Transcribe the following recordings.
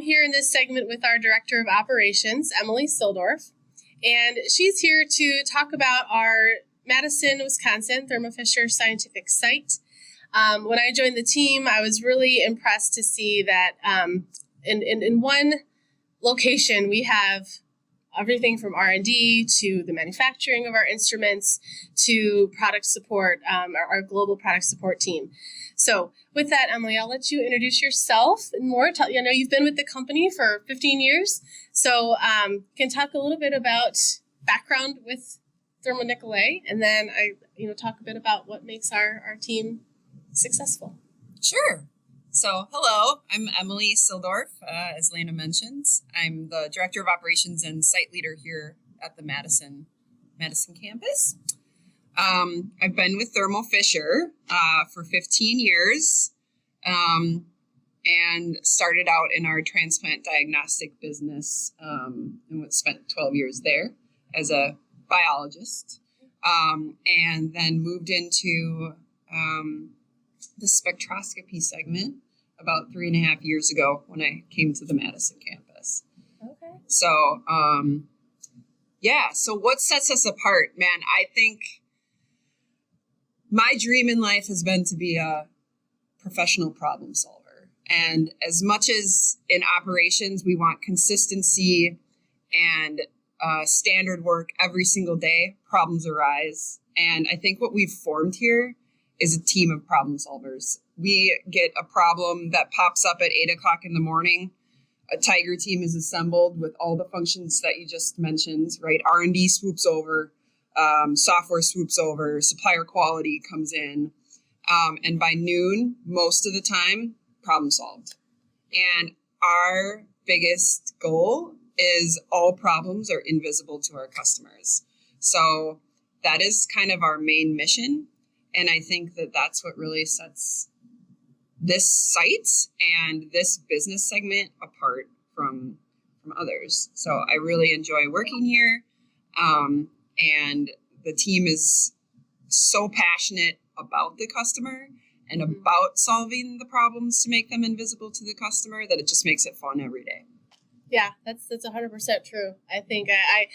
here in this segment with our Director of Operations, Emily Sildorf, and she's here to talk about our Madison, Wisconsin Thermo Fisher Scientific Site. When I joined the team, I was really impressed to see that in one location we have everything from R&D to the manufacturing of our instruments to product support, our global product support team. So with that, Emily, I'll let you introduce yourself and more. I know you've been with the company for 15 years, so you can talk a little bit about background with Thermo Nicolet, and then talk a bit about what makes our team successful. Sure. So, hello, I'm Emily Sildorf, as Lana mentioned. I'm the Director of Operations and Site Leader here at the Madison campus. I've been with Thermo Fisher for 15 years and started out in our transplant diagnostic business and spent 12 years there as a biologist, and then moved into the spectroscopy segment about 3.5 years ago when I came to the Madison campus. Okay. So, so what sets us apart, man? I think my dream in life has been to be a professional problem solver. And as much as in operations, we want consistency and standard work every single day, problems arise. And I think what we've formed here is a team of problem solvers. We get a problem that pops up at 8 o'clock in the morning. A Tiger team is assembled with all the functions that you just mentioned, right? R&D swoops over, software swoops over, supplier quality comes in. And by noon, most of the time, problem solved. And our biggest goal is all problems are invisible to our customers. So that is kind of our main mission. And I think that that's what really sets this site and this business segment apart from others. So I really enjoy working here. And the team is so passionate about the customer and about solving the problems to make them invisible to the customer that it just makes it fun every day. Yeah, that's 100% true. I think I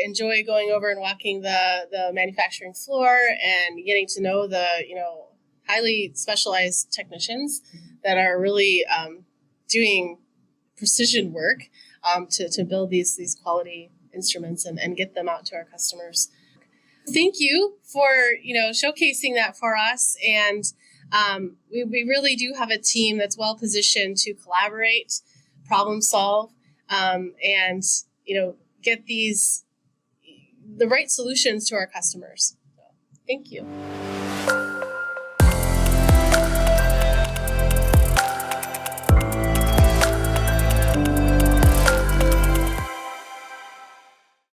enjoy going over and walking the manufacturing floor and getting to know the highly specialized technicians that are really doing precision work to build these quality instruments and get them out to our customers. Thank you for showcasing that for us, and we really do have a team that's well positioned to collaborate, problem solve, and get the right solutions to our customers. So, thank you.